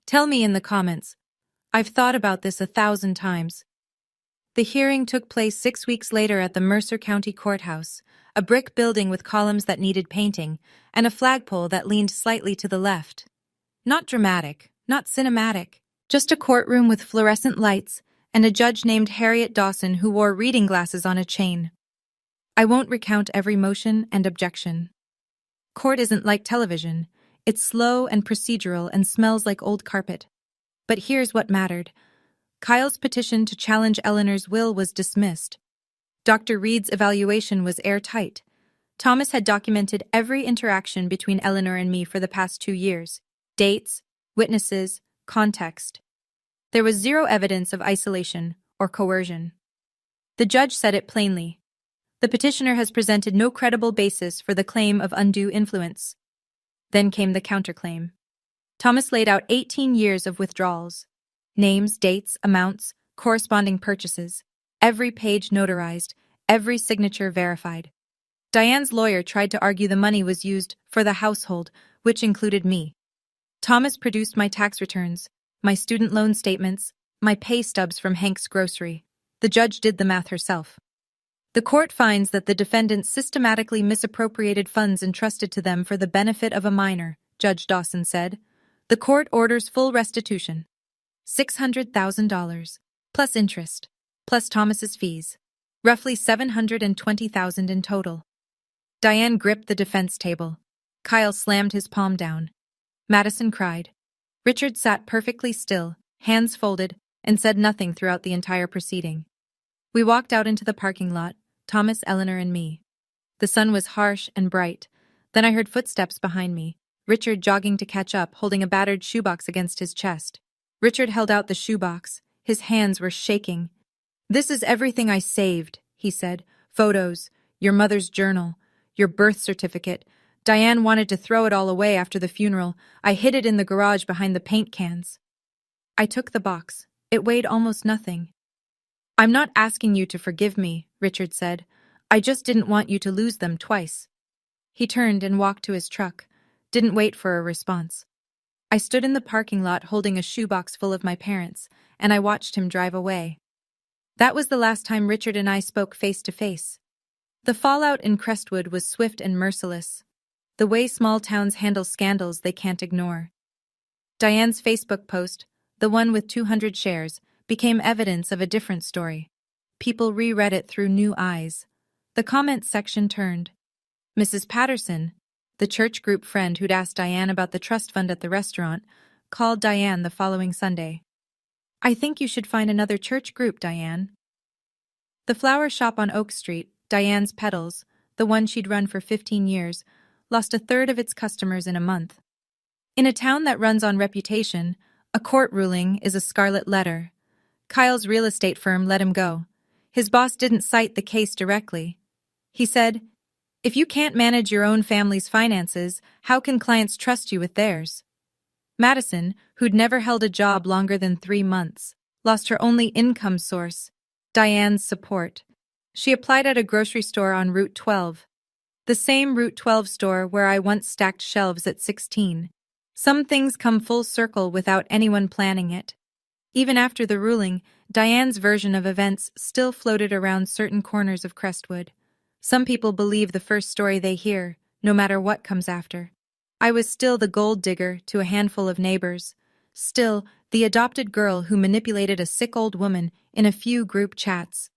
Tell me in the comments. I've thought about this 1,000 times. The hearing took place 6 weeks later at the Mercer County Courthouse, a brick building with columns that needed painting, and a flagpole that leaned slightly to the left. Not dramatic, not cinematic, just a courtroom with fluorescent lights and a judge named Harriet Dawson who wore reading glasses on a chain. I won't recount every motion and objection. Court isn't like television. It's slow and procedural and smells like old carpet. But here's what mattered. Kyle's petition to challenge Eleanor's will was dismissed. Dr. Reed's evaluation was airtight. Thomas had documented every interaction between Eleanor and me for the past 2 years. Dates, witnesses, context. There was zero evidence of isolation or coercion. The judge said it plainly. The petitioner has presented no credible basis for the claim of undue influence. Then came the counterclaim. Thomas laid out 18 years of withdrawals. Names, dates, amounts, corresponding purchases. Every page notarized, every signature verified. Diane's lawyer tried to argue the money was used for the household, which included me. Thomas produced my tax returns, my student loan statements, my pay stubs from Hank's grocery. The judge did the math herself. The court finds that the defendants systematically misappropriated funds entrusted to them for the benefit of a minor, Judge Dawson said. The court orders full restitution. $600,000, plus interest, plus Thomas's fees. Roughly $720,000 in total. Diane gripped the defense table. Kyle slammed his palm down. Madison cried. Richard sat perfectly still, hands folded, and said nothing throughout the entire proceeding. We walked out into the parking lot, Thomas, Eleanor, and me. The sun was harsh and bright. Then I heard footsteps behind me, Richard jogging to catch up, holding a battered shoebox against his chest. Richard held out the shoebox. His hands were shaking. This is everything I saved, he said. Photos, your mother's journal, your birth certificate. Diane wanted to throw it all away after the funeral. I hid it in the garage behind the paint cans. I took the box. It weighed almost nothing. I'm not asking you to forgive me, Richard said. I just didn't want you to lose them twice. He turned and walked to his truck. Didn't wait for a response. I stood in the parking lot holding a shoebox full of my parents, and I watched him drive away. That was the last time Richard and I spoke face to face. The fallout in Crestwood was swift and merciless. The way small towns handle scandals they can't ignore. Diane's Facebook post, the one with 200 shares, became evidence of a different story. People reread it through new eyes. The comments section turned. Mrs. Patterson, the church group friend who'd asked Diane about the trust fund at the restaurant, called Diane the following Sunday. I think you should find another church group, Diane. The flower shop on Oak Street, Diane's Petals, the one she'd run for 15 years, lost 1/3 of its customers in a month. In a town that runs on reputation, a court ruling is a scarlet letter. Kyle's real estate firm let him go. His boss didn't cite the case directly. He said, if you can't manage your own family's finances, how can clients trust you with theirs? Madison, who'd never held a job longer than 3 months, lost her only income source, Diane's support. She applied at a grocery store on Route 12. The same Route 12 store where I once stacked shelves at 16. Some things come full circle without anyone planning it. Even after the ruling, Diane's version of events still floated around certain corners of Crestwood. Some people believe the first story they hear, no matter what comes after. I was still the gold digger to a handful of neighbors. Still, the adopted girl who manipulated a sick old woman in a few group chats.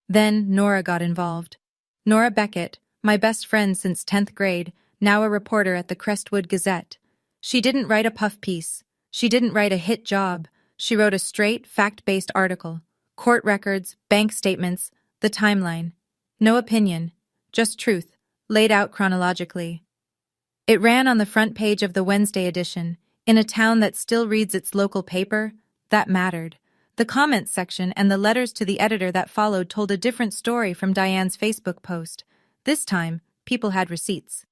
Then Nora got involved. Nora Beckett, my best friend since 10th grade, now a reporter at the Crestwood Gazette. She didn't write a puff piece. She didn't write a hit job. She wrote a straight, fact-based article. Court records, bank statements, the timeline. No opinion, just truth, laid out chronologically. It ran on the front page of the Wednesday edition. In a town that still reads its local paper, that mattered. The comments section and the letters to the editor that followed told a different story from Diane's Facebook post. This time, people had receipts.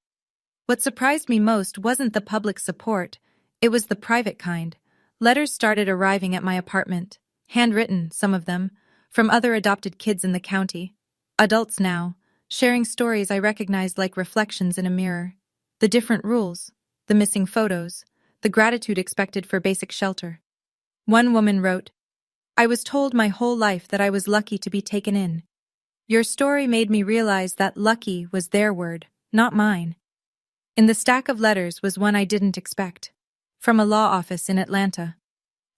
What surprised me most wasn't the public support, it was the private kind. Letters started arriving at my apartment, handwritten, some of them, from other adopted kids in the county. Adults now, sharing stories I recognized like reflections in a mirror. The different rules, the missing photos, the gratitude expected for basic shelter. One woman wrote, "I was told my whole life that I was lucky to be taken in. Your story made me realize that lucky was their word, not mine." In the stack of letters was one I didn't expect. From a law office in Atlanta.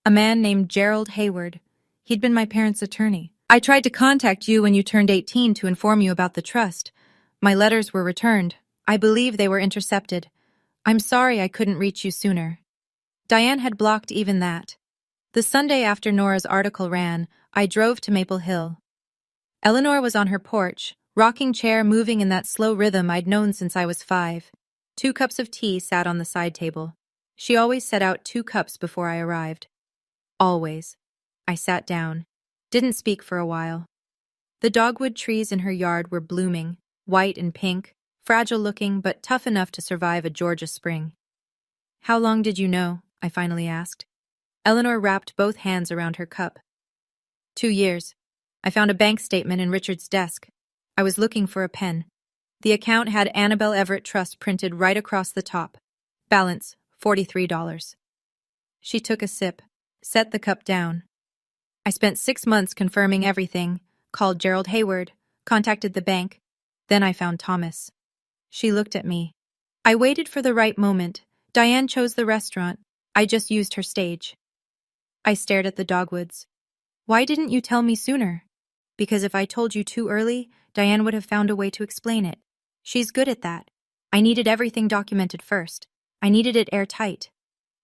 A man named Gerald Hayward. He'd been my parents' attorney. "I tried to contact you when you turned 18 to inform you about the trust. My letters were returned. I believe they were intercepted. I'm sorry I couldn't reach you sooner." Diane had blocked even that. The Sunday after Nora's article ran, I drove to Maple Hill. Eleanor was on her porch, rocking chair moving in that slow rhythm I'd known since I was 5. 2 cups of tea sat on the side table. She always set out 2 cups before I arrived. Always. I sat down. Didn't speak for a while. The dogwood trees in her yard were blooming, white and pink, fragile-looking but tough enough to survive a Georgia spring. "How long did you know?" I finally asked. Eleanor wrapped both hands around her cup. 2 years. I found a bank statement in Richard's desk. I was looking for a pen. The account had Annabelle Everett Trust printed right across the top. Balance, $43. She took a sip, set the cup down. "I spent 6 months confirming everything, called Gerald Hayward, contacted the bank. Then I found Thomas." She looked at me. "I waited for the right moment. Diane chose the restaurant. I just used her stage." I stared at the dogwoods. "Why didn't you tell me sooner?" "Because if I told you too early, Diane would have found a way to explain it. She's good at that. I needed everything documented first. I needed it airtight."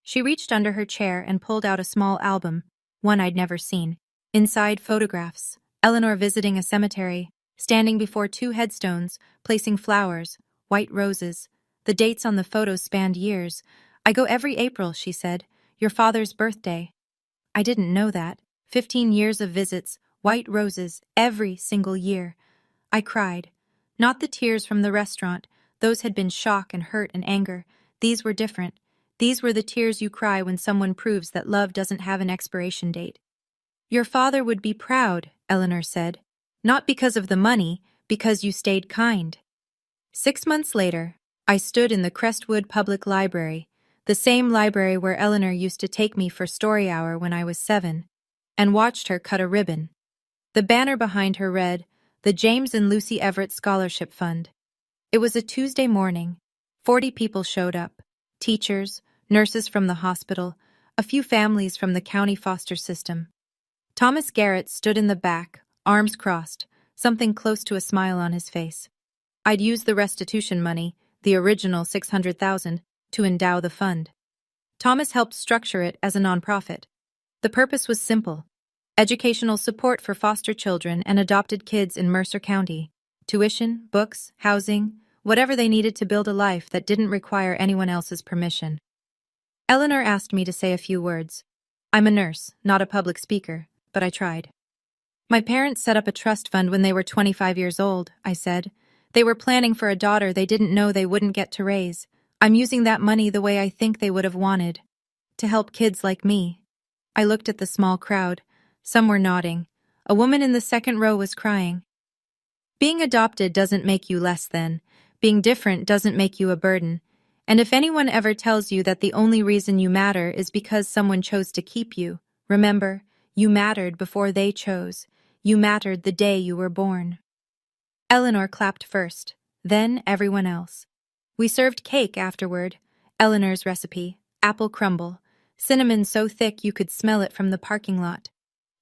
She reached under her chair and pulled out a small album, one I'd never seen. Inside, photographs. Eleanor visiting a cemetery, standing before 2 headstones, placing flowers, white roses. The dates on the photos spanned years. "I go every April," she said. "Your father's birthday." I didn't know that. 15 years of visits, white roses, every single year. I cried. Not the tears from the restaurant. Those had been shock and hurt and anger. These were different. These were the tears you cry when someone proves that love doesn't have an expiration date. "Your father would be proud," Eleanor said. "Not because of the money, because you stayed kind." 6 months later, I stood in the Crestwood Public Library, the same library where Eleanor used to take me for story hour when I was 7, and watched her cut a ribbon. The banner behind her read, "The James and Lucy Everett Scholarship Fund." It was a Tuesday morning. 40 people showed up. Teachers, nurses from the hospital, a few families from the county foster system. Thomas Garrett stood in the back, arms crossed, something close to a smile on his face. I'd used the restitution money, the original $600,000, to endow the fund. Thomas helped structure it as a nonprofit. The purpose was simple: educational support for foster children and adopted kids in Mercer County. Tuition, books, housing, whatever they needed to build a life that didn't require anyone else's permission. Eleanor asked me to say a few words. I'm a nurse, not a public speaker, but I tried. "My parents set up a trust fund when they were 25 years old," I said. "They were planning for a daughter they didn't know they wouldn't get to raise. I'm using that money the way I think they would have wanted, to help kids like me." I looked at the small crowd. Some were nodding. A woman in the second row was crying. "Being adopted doesn't make you less than. Being different doesn't make you a burden. And if anyone ever tells you that the only reason you matter is because someone chose to keep you, remember, you mattered before they chose. You mattered the day you were born. Eleanor clapped first, then everyone else. We served cake afterward. Eleanor's recipe, apple crumble, cinnamon so thick you could smell it from the parking lot.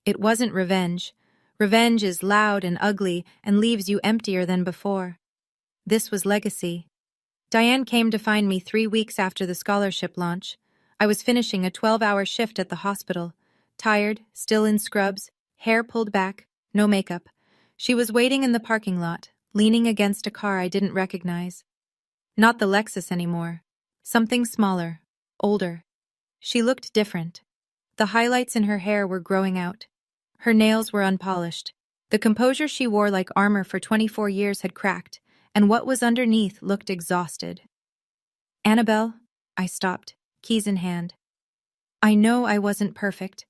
It wasn't revenge. Revenge is loud and ugly and leaves you emptier than before. This was legacy. Diane came to find me 3 weeks after the scholarship launch. I was finishing a 12-hour shift at the hospital, tired, still in scrubs, hair pulled back, no makeup. She was waiting in the parking lot, leaning against a car I didn't recognize. Not the Lexus anymore. Something smaller, older. She looked different. The highlights in her hair were growing out. Her nails were unpolished. The composure she wore like armor for 24 years had cracked, and what was underneath looked exhausted. "Annabelle," I stopped, keys in hand. I know I wasn't perfect.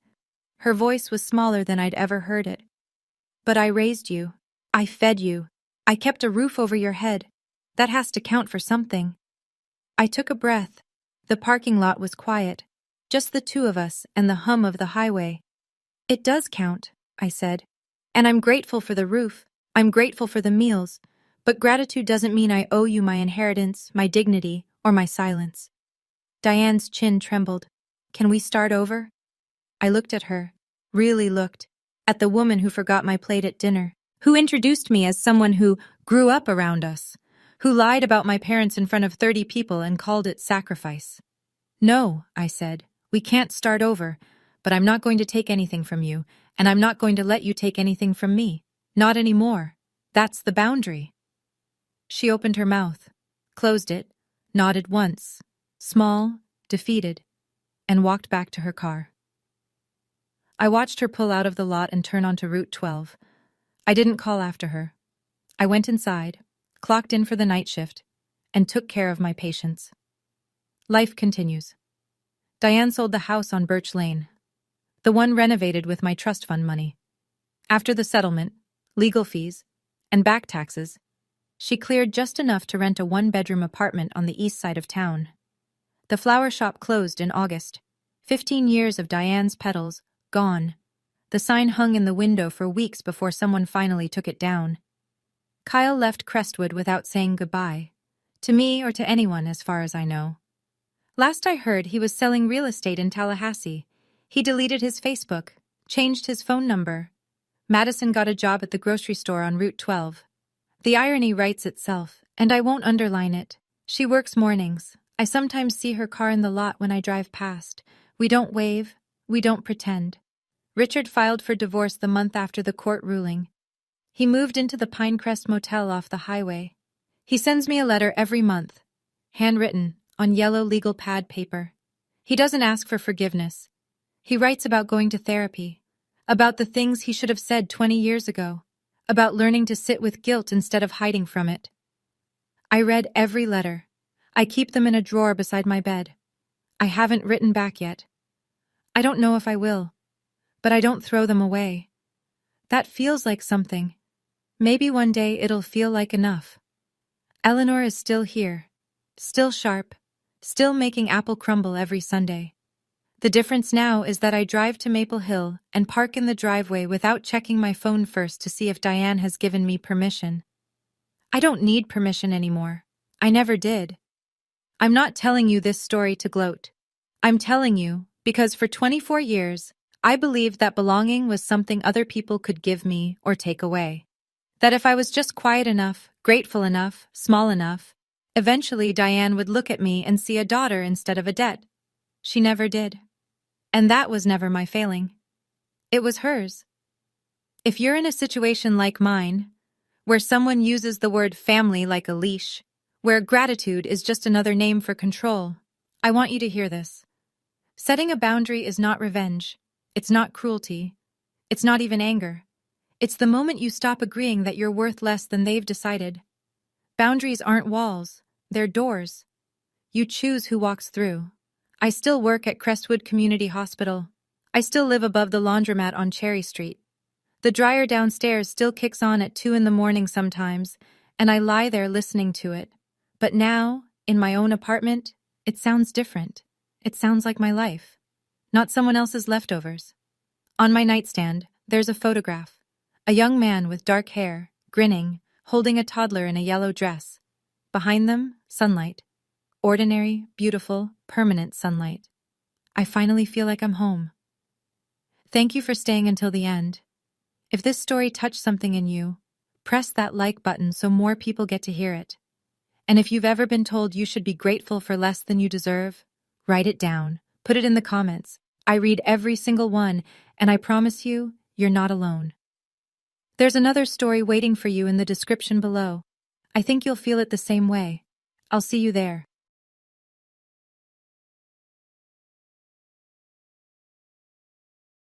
Her voice was smaller than I'd ever heard it. But I raised you. I fed you. I kept a roof over your head. That has to count for something. I took a breath. The parking lot was quiet, just the two of us and the hum of the highway. "It does count," I said. "And I'm grateful for the roof. I'm grateful for the meals. But gratitude doesn't mean I owe you my inheritance, my dignity, or my silence." Diane's chin trembled. "Can we start over?" I looked at her, really looked, at the woman who forgot my plate at dinner, who introduced me as someone who grew up around us, who lied about my parents in front of 30 people and called it sacrifice. "No," I said, "we can't start over, but I'm not going to take anything from you, and I'm not going to let you take anything from me. Not anymore. That's the boundary." She opened her mouth, closed it, nodded once, small, defeated, and walked back to her car. I watched her pull out of the lot and turn onto Route 12. I didn't call after her. I went inside, clocked in for the night shift, and took care of my patients. Life continues. Diane sold the house on Birch Lane, the one renovated with my trust fund money. After the settlement, legal fees, and back taxes, she cleared just enough to rent a 1-bedroom apartment on the east side of town. The flower shop closed in August. 15 years of Diane's petals, gone. The sign hung in the window for weeks before someone finally took it down. Kyle left Crestwood without saying goodbye. To me or to anyone, as far as I know. Last I heard, he was selling real estate in Tallahassee. He deleted his Facebook, changed his phone number. Madison got a job at the grocery store on Route 12. The irony writes itself, and I won't underline it. She works mornings. I sometimes see her car in the lot when I drive past. We don't wave. We don't pretend. Richard filed for divorce the month after the court ruling. He moved into the Pinecrest Motel off the highway. He sends me a letter every month, handwritten, on yellow legal pad paper. He doesn't ask for forgiveness. He writes about going to therapy, about the things he should have said 20 years ago, about learning to sit with guilt instead of hiding from it. I read every letter. I keep them in a drawer beside my bed. I haven't written back yet. I don't know if I will, but I don't throw them away. That feels like something. Maybe one day it'll feel like enough. Eleanor is still here, still sharp, still making apple crumble every Sunday. The difference now is that I drive to Maple Hill and park in the driveway without checking my phone first to see if Diane has given me permission. I don't need permission anymore. I never did. I'm not telling you this story to gloat. I'm telling you because for 24 years, I believed that belonging was something other people could give me or take away. That if I was just quiet enough, grateful enough, small enough, eventually Diane would look at me and see a daughter instead of a debt. She never did. And that was never my failing. It was hers. If you're in a situation like mine, where someone uses the word family like a leash, where gratitude is just another name for control, I want you to hear this. Setting a boundary is not revenge. It's not cruelty. It's not even anger. It's the moment you stop agreeing that you're worth less than they've decided. Boundaries aren't walls. They're doors. You choose who walks through. I still work at Crestwood Community Hospital. I still live above the laundromat on Cherry Street. The dryer downstairs still kicks on at 2 in the morning sometimes, and I lie there listening to it, But now, in my own apartment, it sounds different. It sounds like my life, not someone else's leftovers. On my nightstand, there's a photograph. A young man with dark hair, grinning, holding a toddler in a yellow dress. Behind them, sunlight. Ordinary, beautiful, permanent sunlight. I finally feel like I'm home. Thank you for staying until the end. If this story touched something in you, press that like button so more people get to hear it. And if you've ever been told you should be grateful for less than you deserve, write it down. Put it in the comments. I read every single one, and I promise you, you're not alone. There's another story waiting for you in the description below. I think you'll feel it the same way. I'll see you there.